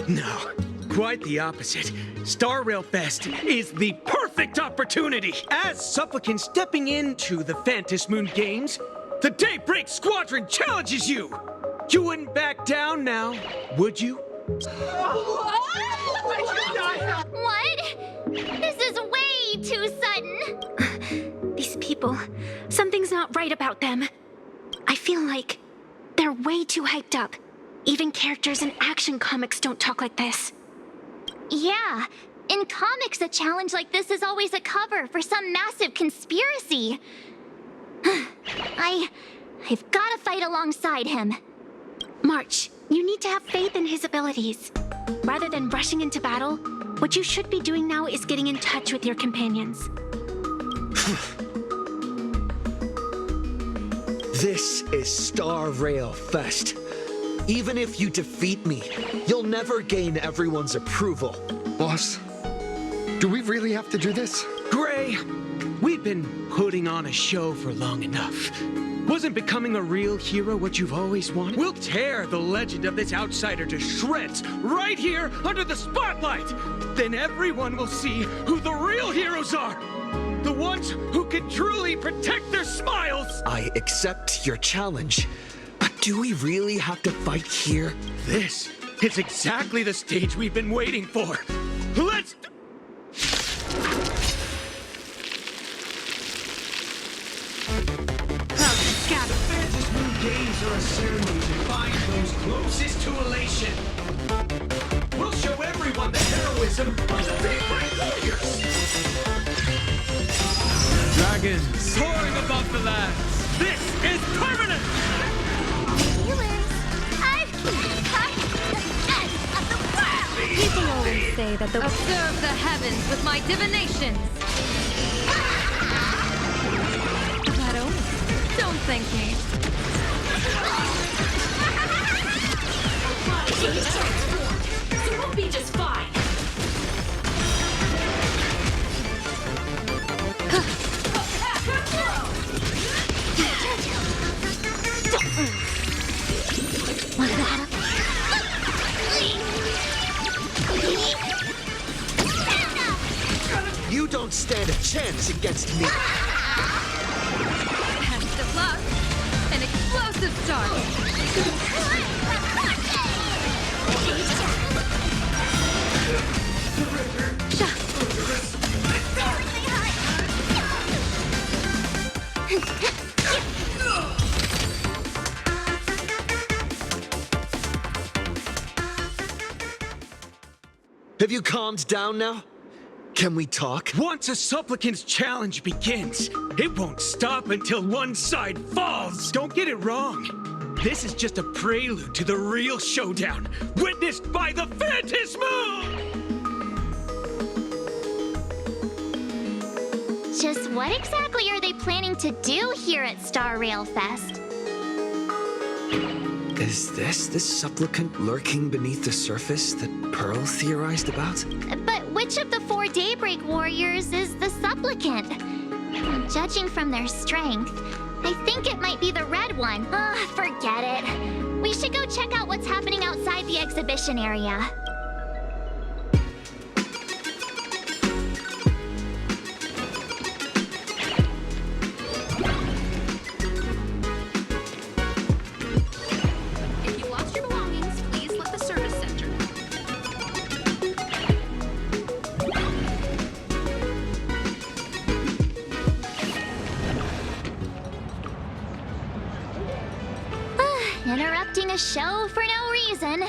No, quite the opposite. Star Rail Fest is the perfect opportunity. As supplicants stepping into the Phantom Moon Games, the Daybreak Squadron challenges you. You wouldn't back down now, would you? What? This is way too sudden. These people, something's not right about them. I feel like they're way too hyped up. Even characters in action comics don't talk like this. Yeah, in comics a challenge like this is always a cover for some massive conspiracy. I've gotta fight alongside him. March, you need to have faith in his abilities. Rather than rushing into battle, what you should be doing now is getting in touch with your companions. This is Star Rail Fest. Even if you defeat me, you'll never gain everyone's approval. Boss, do we really have to do this? Gray, we've been putting on a show for long enough. Wasn't becoming a real hero what you've always wanted? We'll tear the legend of this outsider to shreds right here under the spotlight. Then everyone will see who the real heroes are. The ones who can truly protect their smiles. I accept your challenge. But do we really have to fight here? This is exactly the stage we've been waiting for. Let's... Phantom Moon Games are a ceremony to find those closest to elation. We'll show everyone the heroism of the Daybreak Warriors. Dragons soaring above the lands. This is permanent. Healers, I've come the end of the world. People always say that the... Observe the heavens with my divinations. Don't thank me. So we'll be just fine. You don't stand a chance against me. Best of luck. An explosive start. Have you calmed down now? Can we talk? Once a supplicant's challenge begins, it won't stop until one side falls. Don't get it wrong. This is just a prelude to the real showdown, witnessed by the Phantom Moon! Just what exactly are they planning to do here at Star Rail Fest? Is this the supplicant lurking beneath the surface that Pearl theorized about? But which of the 4 Daybreak Warriors is the supplicant? Judging from their strength, I think it might be the red one. Forget it. We should go check out what's happening outside the exhibition area. If you lost your belongings, please let the service center know. Interrupting a show for no reason.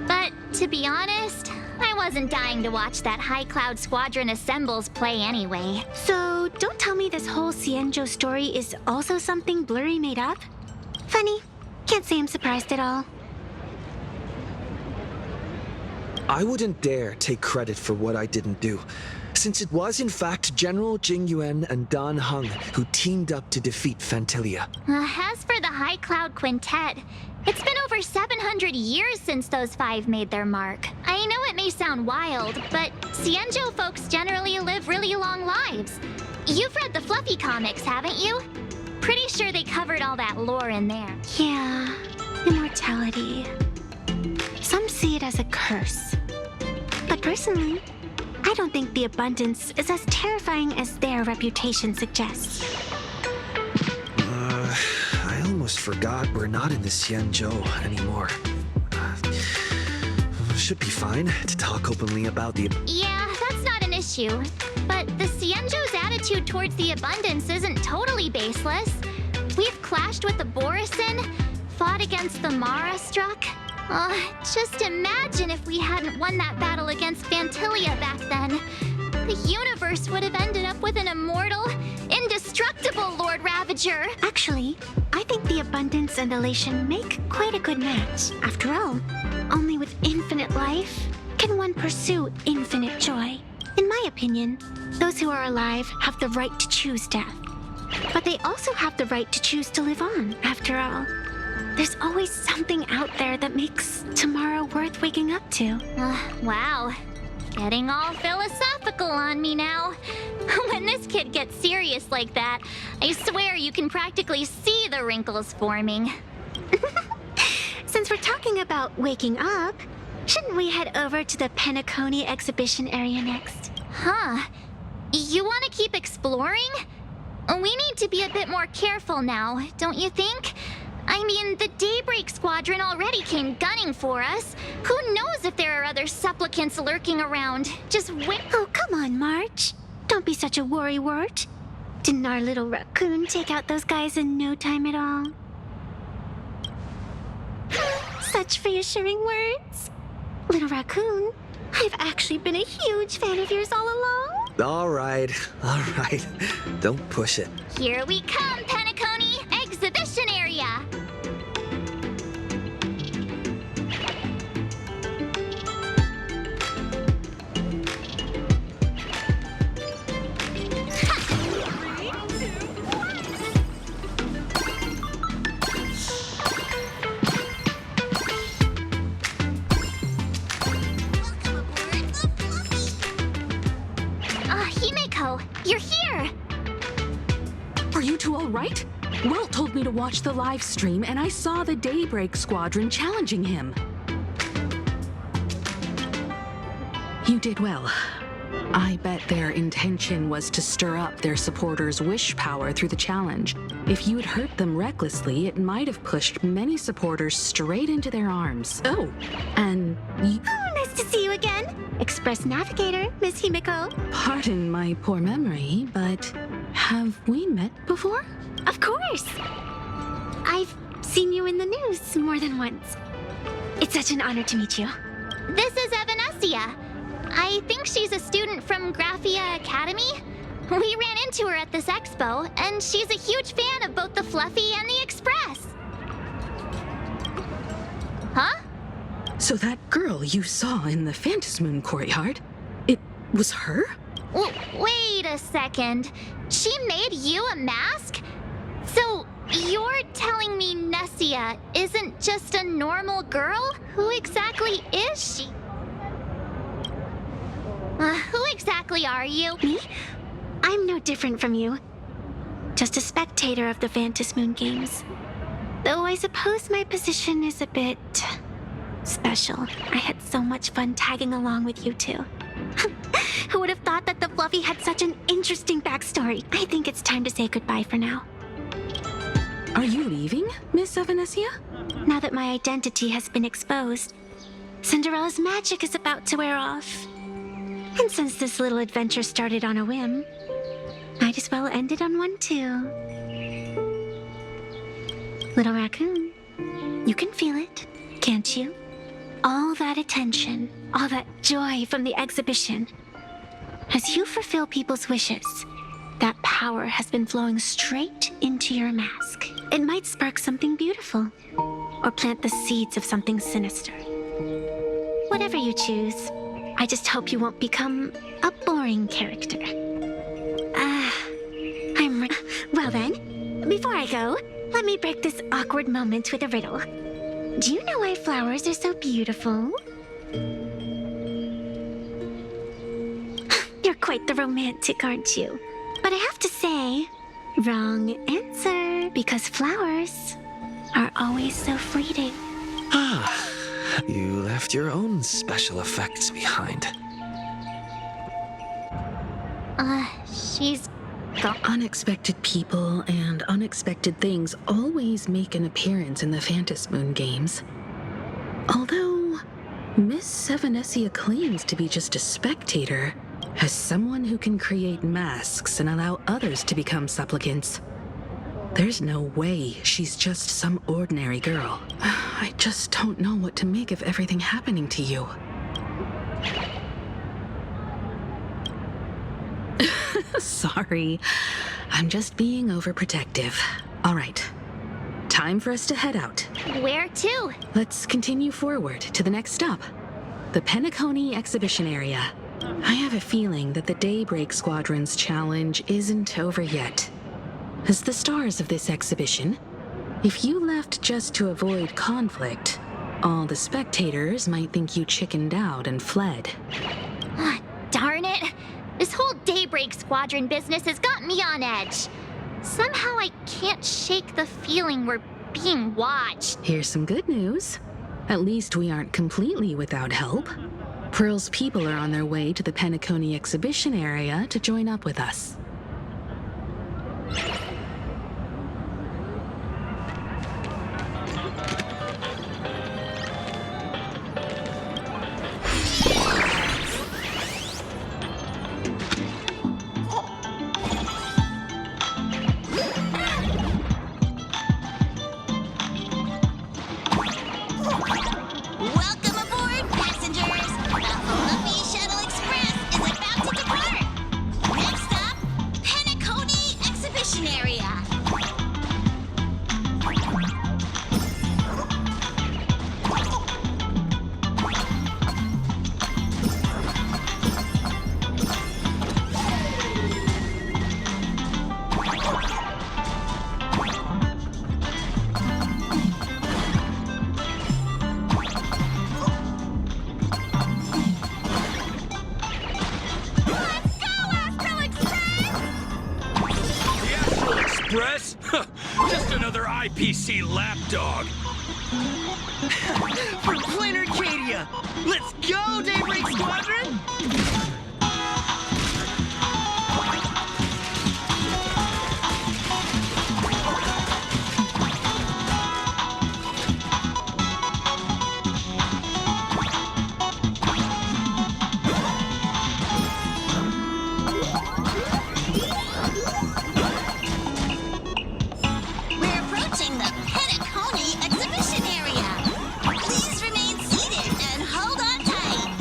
But to be honest, I wasn't dying to watch that High Cloud Squadron Assembles play anyway. So, don't tell me this whole Cienjo story is also something Blurry made up? Funny. Can't say I'm surprised at all. I wouldn't dare take credit for what I didn't do, since it was in fact General Jing Yuan and Dan Heng who teamed up to defeat Fantilia. As for the High Cloud Quintet, it's been over 700 years since those 5 made their mark. I know it may sound wild, but Cienjo folks generally live really long lives. You've read the Fluffy comics, haven't you? Pretty sure they covered all that lore in there. Yeah, immortality. Some see it as a curse. But personally, I don't think the abundance is as terrifying as their reputation suggests. I almost forgot we're not in the Xianzhou anymore. Should be fine to talk openly about the... Yeah, that's not an issue. But the Xianzhou's attitude towards the abundance isn't totally baseless. We've clashed with the Borisin, fought against the Mara struck. Just imagine if we hadn't won that battle against Phantilia back then. The universe would have ended up with an immortal, indestructible Lord Ravager. Actually, I think the abundance and elation make quite a good match. After all, only with infinite life can one pursue infinite joy. In my opinion, those who are alive have the right to choose death. But they also have the right to choose to live on, after all. There's always something out there that makes tomorrow worth waking up to. Wow. Getting all philosophical on me now. When this kid gets serious like that, I swear you can practically see the wrinkles forming. Since we're talking about waking up, shouldn't we head over to the Penacony exhibition area next? Huh. You want to keep exploring? We need to be a bit more careful now, don't you think? I mean, the Daybreak Squadron already came gunning for us. Who knows if there are other supplicants lurking around? Just wait. Oh, come on, March. Don't be such a worrywart. Didn't our little raccoon take out those guys in no time at all? Such reassuring words. Little raccoon, I've actually been a huge fan of yours all along. All right. Don't push it. Here we come, Penacony! Exhibition area! Himeko, you're here! Are you two all right? Walt told me to watch the live stream, and I saw the Daybreak Squadron challenging him. You did well. I bet their intention was to stir up their supporters' wish power through the challenge. If you had hurt them recklessly, it might have pushed many supporters straight into their arms. Oh, and Oh, nice to see you again. Express Navigator, Miss Himeko. Pardon my poor memory, but have we met before? Of course. I've seen you in the news more than once. It's such an honor to meet you. This is Evanescia. I think she's a student from Graphia Academy. We ran into her at this expo, and she's a huge fan of both the Fluffy and the Express. Huh? So that girl you saw in the Phantasmoon courtyard, it was her? Wait a second. She made you a mask? So you're telling me Nessia isn't just a normal girl? Who exactly is she? Who exactly are you? Me? I'm no different from you. Just a spectator of the Phantasmoon games. Though I suppose my position is a bit special. I had so much fun tagging along with you two. Who would have thought that the Fluffy had such an interesting backstory? I think it's time to say goodbye for now. Are you leaving, Miss Evanescia? Now that my identity has been exposed, Cinderella's magic is about to wear off. And since this little adventure started on a whim, might as well end it on one too. Little raccoon, you can feel it, can't you? All that attention, all that joy from the exhibition. As you fulfill people's wishes, that power has been flowing straight into your mask. It might spark something beautiful, or plant the seeds of something sinister. Whatever you choose, I just hope you won't become a boring character. Well then, before I go, let me break this awkward moment with a riddle. Do you know why flowers are so beautiful? You're quite the romantic, aren't you? But I have to say, wrong answer, because flowers are always so fleeting. You left your own special effects behind. She's gone. Unexpected people and unexpected things always make an appearance in the Phantasmoon games. Although, Miss Sevenessia claims to be just a spectator, as someone who can create masks and allow others to become supplicants. There's no way she's just some ordinary girl. I just don't know what to make of everything happening to you. Sorry, I'm just being overprotective. All right, time for us to head out. Where to? Let's continue forward to the next stop, the Penacony exhibition area. I have a feeling that the Daybreak Squadron's challenge isn't over yet. As the stars of this exhibition, if you left just to avoid conflict, all the spectators might think you chickened out and fled. Ah, darn it! This whole Daybreak Squadron business has got me on edge. Somehow I can't shake the feeling we're being watched. Here's some good news. At least we aren't completely without help. Pearl's people are on their way to the Penacony exhibition area to join up with us. Welcome aboard, passengers! The Fluffy Shuttle Express is about to depart! Next stop, Penacony Exhibition Area. Let's go, Astral Express! The Astral Express? Just another IPC lapdog. For Planarcadia! Let's go, Daybreak Squadron! We're approaching the Penacony Exhibition Area. Please remain seated and hold on tight.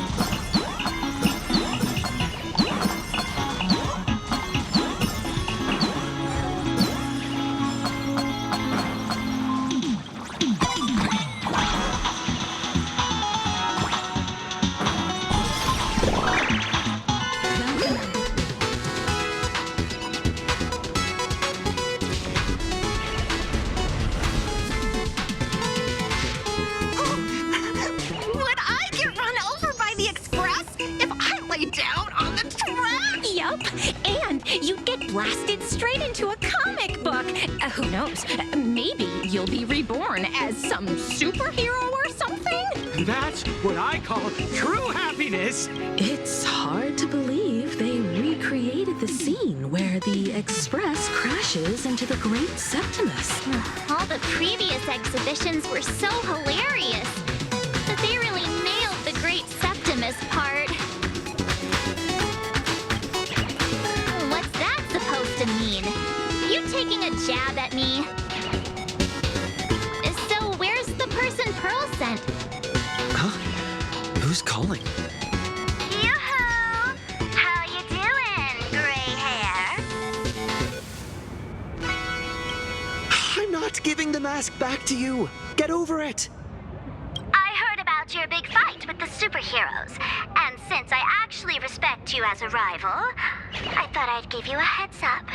Would I get run over by the Express if I lay down on the track? Yup, and you'd get blasted straight into a comic book. Who knows? Maybe you'll be reborn as some superhero or something? That's what I call true happiness. It's hard to believe they recreated the scene where the Express crashes into the Great Septimus. All the previous exhibitions were so hilarious, but they really nailed the Great Septimus part. What's that supposed to mean? You taking a jab at me? So where's the person Pearl sent? Huh? Who's calling? Yoo-hoo! How you doing, gray hair? I'm not giving the mask back to you. Get over it. I heard about your big fight with the superheroes, and since I actually respect you as a rival, I thought I'd give you a heads up.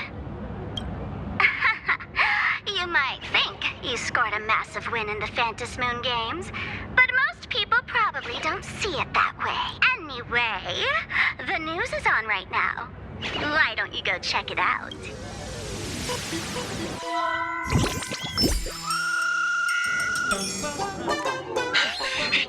You might think you scored a massive win in the Phantasmoon games, but most people probably don't see it that way. Anyway, the news is on right now. Why don't you go check it out?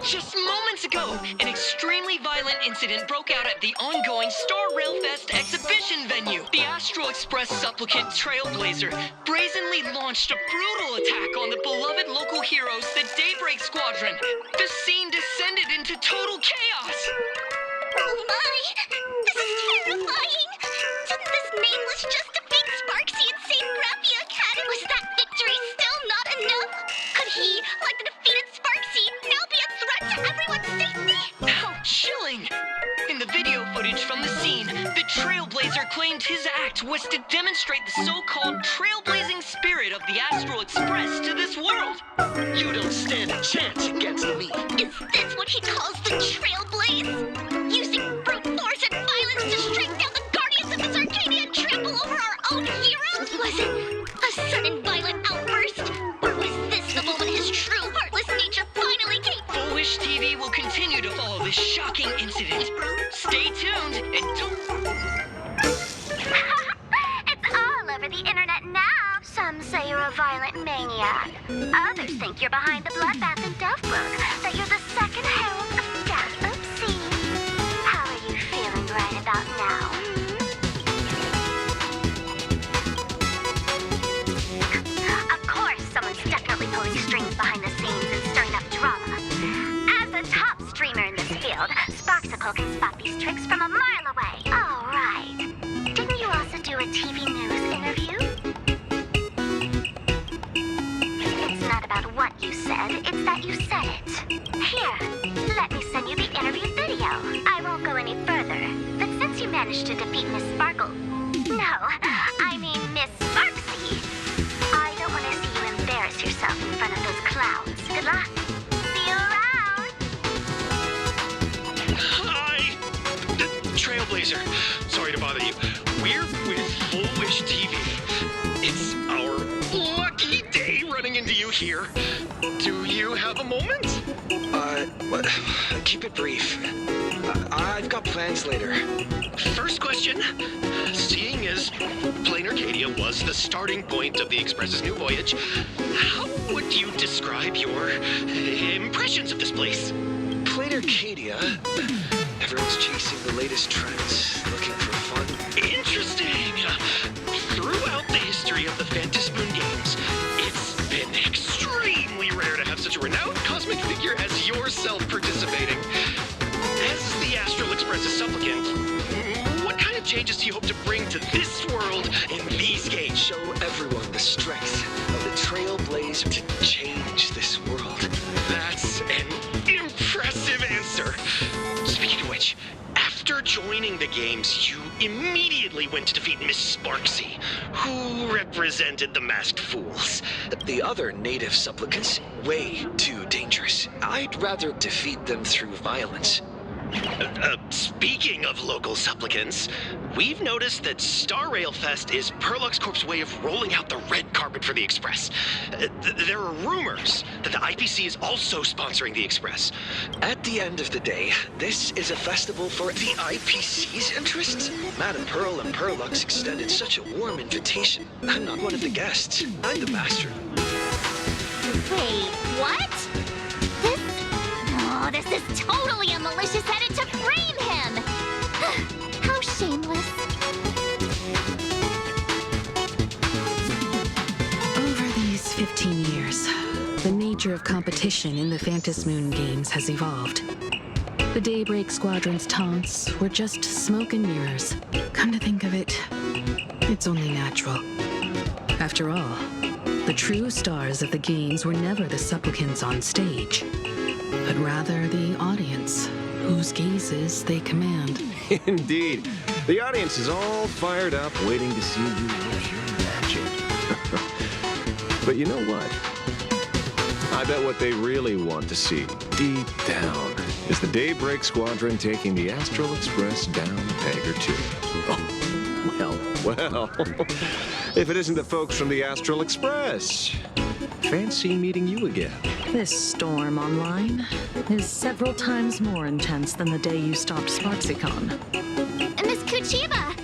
Just moments ago, an extremely violent incident broke out at the ongoing Star Railfest exhibition venue. The Astral Express supplicant Trailblazer brazenly launched a brutal attack on the beloved local heroes, the Daybreak Squadron. The scene descended into total chaos. Oh my! This is terrifying! Didn't this nameless just defeat Sparksy and save Grappy Academy? Was that victory still not enough? Could he, like the defeated Sparksy, now be a threat to everyone's safety? How chilling! In the video footage from the scene, the Trailblazer claimed his act was to demonstrate the so-called trailblazing spirit of the Astral Express to this world. You don't stand a chance against me. Is this what he calls the Trailblaze? Using brute force and violence to strike down the guardians of this Arcadia and trample over our own heroes? Was it a sudden violent outburst? Or was this the moment his true heartless nature finally came? Full Wish TV will continue to follow this shocking incident. Stay tuned and don't... It's all over the internet now. Some say you're a violent maniac. Others think you're behind the bloodbath in Dove Book, that you're the second herald of death. Oopsie. How are you feeling right about now? Of course, someone's definitely pulling strings behind the scenes and stirring up drama. As the top streamer in this field, Sparksicle can spot these tricks from a mile away. All right. Didn't you also do a TV news interview? It's not about what you said, it's that you said it. Here, let me send you the interview video. I won't go any further, but since you managed to defeat Miss Sparkle... No, I mean Miss Sparksy. I don't want to see you embarrass yourself in front of those clowns. Good luck. See you around. Hi! Trailblazer. Sorry to bother you. We're with Full Wish TV. It's our lucky day running into you here. Do you have a moment? What? Keep it brief. I've got plans later. First question. Seeing as Planarcadia was the starting point of the Express's new voyage, how would you describe your impressions of this place? Planarcadia? Everyone's chasing the latest trends, looking for fun. Interesting. Throughout the history of the Phantom Moon games, it's been extremely rare to have such a renowned cosmic figure as yourself participating. As the Astral Express's supplicant, what kind of changes do you hope to bring to this world in these games? Show everyone the strength of the Trailblazer to change this world. That's an impressive answer. Speaking of which, after joining the games, you immediately went to defeat Miss Sparksy, who represented the Masked Fools. The other native supplicants, way too dangerous. I'd rather defeat them through violence. Speaking of local supplicants, we've noticed that Star Railfest is Perlux Corp's way of rolling out the red carpet for the Express. There are rumors that the IPC is also sponsoring the Express. At the end of the day, this is a festival for the IPC's interests. Madame Pearl and Perlux extended such a warm invitation. I'm not one of the guests. I'm the master. Wait, what? This is totally a malicious edit to frame him! How shameless. Over these 15 years, the nature of competition in the Phantom Moon games has evolved. The Daybreak Squadron's taunts were just smoke and mirrors. Come to think of it, it's only natural. After all, the true stars of the games were never the supplicants on stage, but rather the audience, whose gazes they command. Indeed. The audience is all fired up, waiting to see you use your magic. But you know what? I bet what they really want to see, deep down, is the Daybreak Squadron taking the Astral Express down a peg or two. Oh, well. If it isn't the folks from the Astral Express. Fancy meeting you again. This storm online is several times more intense than the day you stopped SparksyCon. Miss Kuchiba,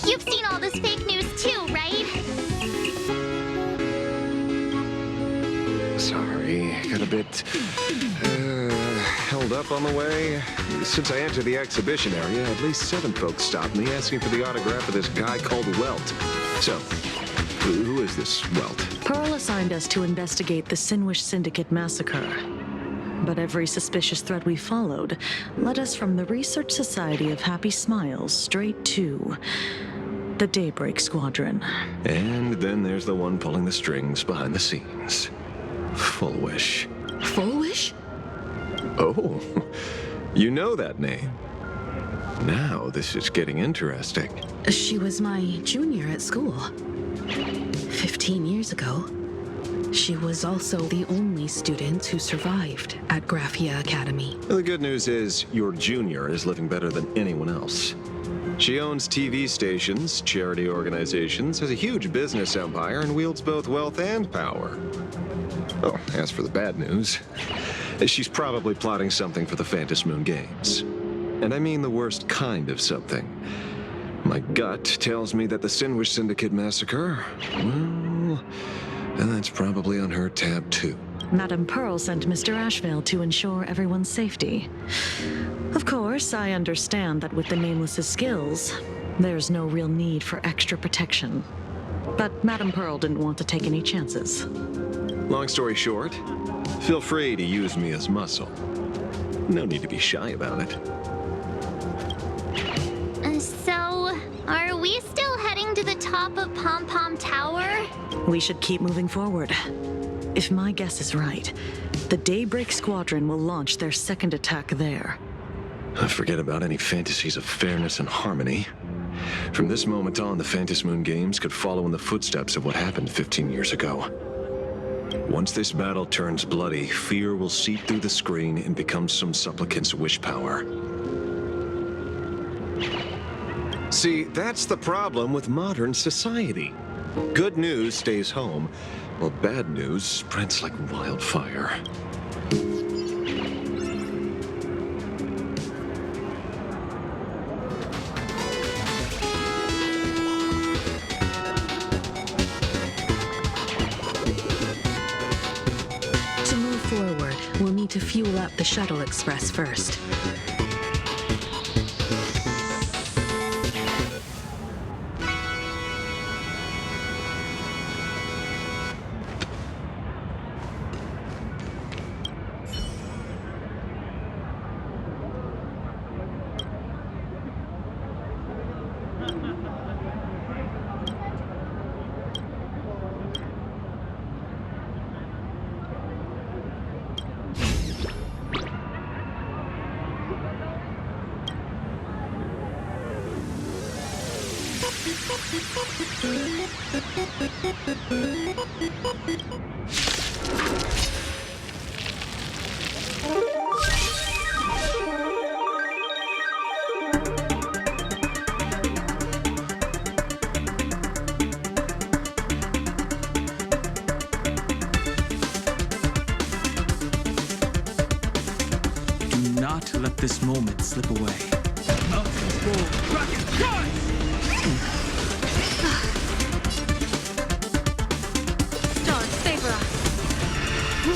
you've seen all this fake news too, right? Sorry, got a bit hold up on the way. Since I entered the exhibition area, at least 7 folks stopped me asking for the autograph of this guy called Welt. So, who is this Welt? Pearl assigned us to investigate the Sinwish Syndicate massacre. But every suspicious thread we followed led us from the Research Society of Happy Smiles straight to the Daybreak Squadron. And then there's the one pulling the strings behind the scenes. Full Wish. Full Wish? Oh, you know that name. Now this is getting interesting. She was my junior at school. 15 years ago. She was also the only student who survived at Graphia Academy. The good news is your junior is living better than anyone else. She owns TV stations, charity organizations, has a huge business empire, and wields both wealth and power. Oh, as for the bad news, she's probably plotting something for the Phantom Moon Games. And I mean the worst kind of something. My gut tells me that the Sinwish Syndicate massacre, well, and that's probably on her tab too. Madame Pearl sent Mr. Ashvale to ensure everyone's safety. Of course, I understand that with the Nameless's skills, there's no real need for extra protection. But Madame Pearl didn't want to take any chances. Long story short, feel free to use me as muscle. No need to be shy about it. So, are we still heading to the top of Pom Pom Tower? We should keep moving forward. If my guess is right, the Daybreak Squadron will launch their second attack there. Forget about any fantasies of fairness and harmony. From this moment on, the Phantom Moon Games could follow in the footsteps of what happened 15 years ago. Once this battle turns bloody, fear will seep through the screen and become some supplicant's wish power. See, that's the problem with modern society. Good news stays home, while bad news spreads like wildfire. To move forward, we'll need to fuel up the Shuttle Express first. Do not let this moment slip away. Mountains fall, rocket, rise! Stars favor us.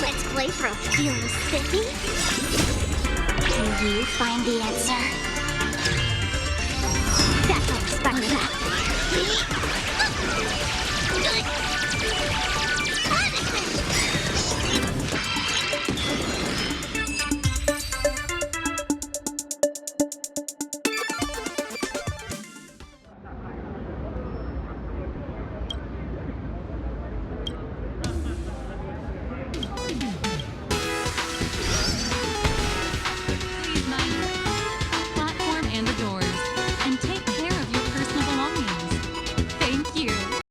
Let's play for a few, Spiffy. Can you find the answer? That's how I respect that.